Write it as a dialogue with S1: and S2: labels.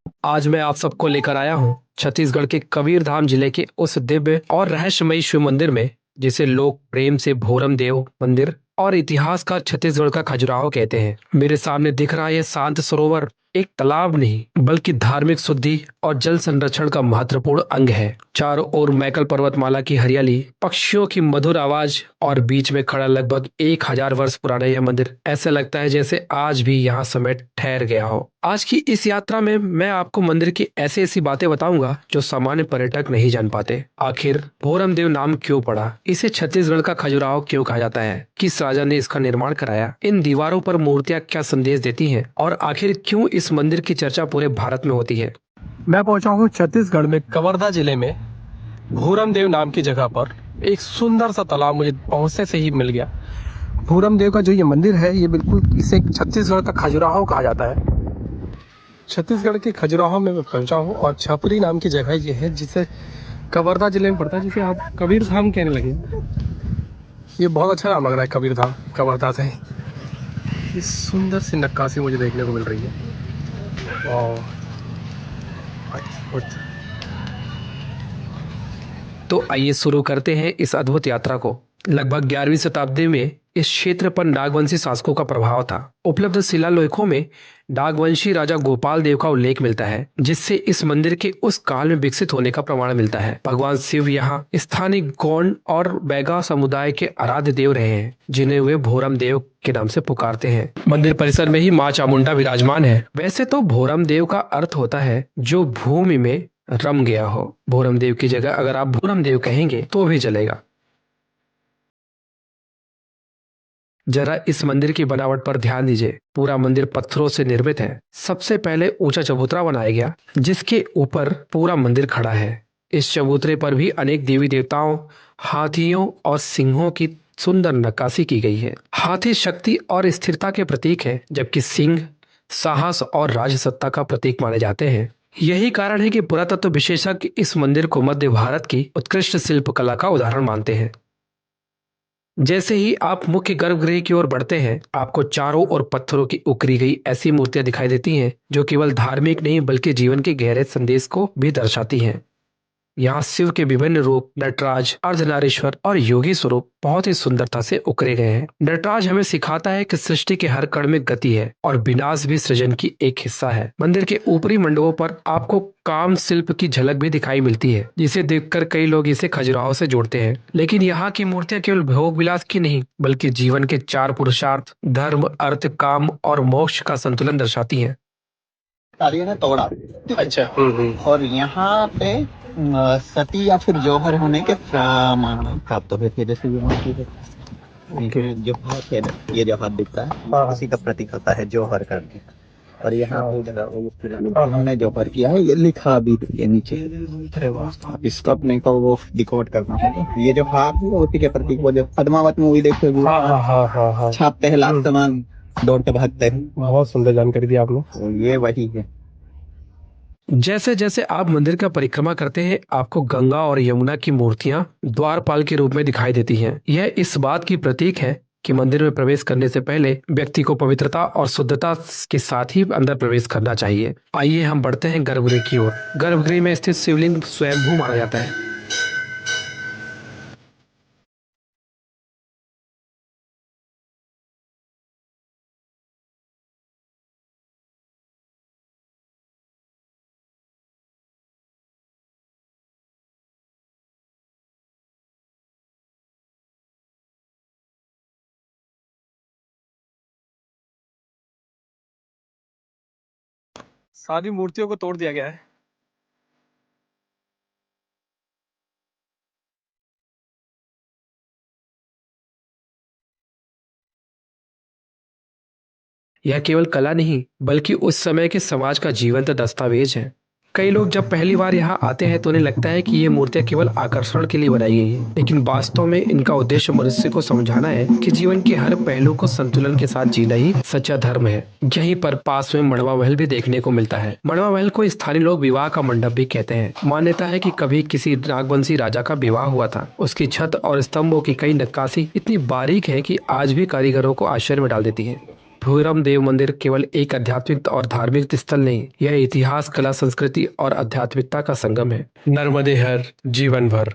S1: आज मैं आप सबको लेकर आया हूँ छत्तीसगढ़ के कबीरधाम जिले के उस दिव्य और रहस्यमयी शिव मंदिर में, जिसे लोग प्रेम से भोरम देव मंदिर और इतिहास का छत्तीसगढ़ का खजुराहो कहते हैं। मेरे सामने दिख रहा यह शांत सरोवर एक तालाब नहीं बल्कि धार्मिक शुद्धि और जल संरक्षण का महत्वपूर्ण अंग है। चारों ओर मैकल पर्वतमाला की हरियाली, पक्षियों की मधुर आवाज और बीच में खड़ा लगभग 1000 वर्ष पुराना यह मंदिर ऐसा लगता है जैसे आज भी यहाँ समय ठहर गया हो। आज की इस यात्रा में मैं आपको मंदिर की ऐसी ऐसी बातें बताऊंगा जो सामान्य पर्यटक नहीं जान पाते। आखिर भोरम देव नाम क्यों पड़ा, इसे छत्तीसगढ़ का खजुराहो क्यों कहा जाता है, किस राजा ने इसका निर्माण कराया, इन दीवारों पर मूर्तियां क्या संदेश देती हैं और आखिर क्यों इस मंदिर की चर्चा पूरे भारत में होती है। मैं पहुंचा हूँ छत्तीसगढ़ में कवर्धा जिले में भूरम देव नाम की जगह पर। एक सुंदर सा तालाब मुझे पहुंचने से ही मिल गया। भूरम देव का जो ये मंदिर है, ये बिल्कुल इसे छत्तीसगढ़ का खजुराहो कहा जाता है। छत्तीसगढ़ के खजुराहो में मैं पहुंचा हूँ और छपरी नाम की जगह ये है, जिसे कवर्धा जिले में पड़ता है, जिसे आप कबीरधाम कहने लगे। ये बहुत अच्छा नाम लग रहा है, कबीरधाम कवर्धा से। ये सुंदर सी नक्काशी मुझे देखने को मिल रही है। और तो आइए शुरू करते हैं इस अद्भुत यात्रा को। लगभग 11वीं शताब्दी में इस क्षेत्र पर नागवंशी शासकों का प्रभाव था। उपलब्ध शिलालेखों में नागवंशी राजा गोपाल देव का उल्लेख मिलता है, जिससे इस मंदिर के उस काल में विकसित होने का प्रमाण मिलता है। भगवान शिव यहाँ स्थानीय गौंड और बैगा समुदाय के आराध्य देव रहे हैं, जिन्हें वे भोरम देव के नाम से पुकारते हैं। मंदिर परिसर में ही माँ चामुंडा विराजमान है। वैसे तो भोरम देव का अर्थ होता है जो भूमि में रम गया हो। भोरम देव की जगह अगर आप भूरम देव कहेंगे तो भी चलेगा। जरा इस मंदिर की बनावट पर ध्यान दीजिए। पूरा मंदिर पत्थरों से निर्मित है। सबसे पहले ऊंचा चबूतरा बनाया गया, जिसके ऊपर पूरा मंदिर खड़ा है। इस चबूतरे पर भी अनेक देवी देवताओं, हाथियों और सिंहों की सुंदर नक्काशी की गई है। हाथी शक्ति और स्थिरता के प्रतीक है, जबकि सिंह साहस और राजसत्ता का प्रतीक माने जाते हैं। यही कारण है कि पुरातत्व विशेषज्ञ इस मंदिर को मध्य भारत की उत्कृष्ट शिल्पकला का उदाहरण मानते हैं। जैसे ही आप मुख्य गर्भगृह की ओर बढ़ते हैं, आपको चारों ओर पत्थरों की उकरी गई ऐसी मूर्तियां दिखाई देती हैं, जो केवल धार्मिक नहीं बल्कि जीवन के गहरे संदेश को भी दर्शाती हैं। यहाँ शिव के विभिन्न रूप, नटराज, अर्धनारीश्वर और योगी स्वरूप बहुत ही सुंदरता से उकरे गए हैं। नटराज हमें सिखाता है कि सृष्टि के हर कण में गति है और विनाश भी सृजन की एक हिस्सा है। मंदिर के ऊपरी मंडपों पर आपको काम शिल्प की झलक भी दिखाई मिलती है, जिसे देखकर कई लोग इसे खजुराहो से जोड़ते हैं। लेकिन यहाँ की मूर्तियां केवल भोग विलास की नहीं बल्कि जीवन के 4 पुरुषार्थ, धर्म, अर्थ, काम और मोक्ष का संतुलन दर्शाती हैं।
S2: सारी है ना तोड़ा।
S1: अच्छा।
S2: और यहाँ पे सती या फिर जौहर होने के प्रमाण प्राप्त हुए थे। जैसे ये जो हाथ है ना, ये जो हाथ दिखता है उसी का प्रतीक होता है जौहर करके। और यहाँ उन्होंने जौहर किया है, ये लिखा भी है नीचे।
S1: अरे वाह।
S2: इसका अपने को वो डिकोड करना है। ये जो हाथ है उसी के प्रतीक, वो जो पद्मावत मूवी देखते हुए
S1: हाँ हाँ हाँ हाँ हाँ,
S2: छापते हैं लाख सामान दौड़ते भागते हैं,
S1: बहुत सुंदर जानकारी दी आपने।
S2: तो ये वही है।
S1: जैसे जैसे आप मंदिर का परिक्रमा करते हैं, आपको गंगा और यमुना की मूर्तियां द्वारपाल के रूप में दिखाई देती हैं। यह इस बात की प्रतीक है कि मंदिर में प्रवेश करने से पहले व्यक्ति को पवित्रता और शुद्धता के साथ ही अंदर प्रवेश करना चाहिए। आइए हम बढ़ते हैं गर्भगृह की ओर। गर्भगृह में स्थित शिवलिंग स्वयंभू माना जाता है। सारी मूर्तियों को तोड़ दिया गया है। यह केवल कला नहीं बल्कि उस समय के समाज का जीवंत दस्तावेज है। कई लोग जब पहली बार यहाँ आते हैं तो उन्हें लगता है कि ये मूर्तियां केवल आकर्षण के लिए बनाई गई हैं, लेकिन वास्तव में इनका उद्देश्य मनुष्य को समझाना है कि जीवन के हर पहलू को संतुलन के साथ जीना ही सच्चा धर्म है। यहीं पर पास में मड़वा महल भी देखने को मिलता है। मड़वा महल को स्थानीय लोग विवाह का मंडप भी कहते हैं। मान्यता है कि कभी किसी नागवंशी राजा का विवाह हुआ था। उसकी छत और स्तंभों की कई नक्काशी इतनी बारीक है कि आज भी कारीगरों को आश्चर्य में डाल देती है। भूरम देव मंदिर केवल एक आध्यात्मिक और धार्मिक स्थल नहीं, यह इतिहास, कला, संस्कृति और आध्यात्मिकता का संगम है। नर्मदे हर जीवन भर।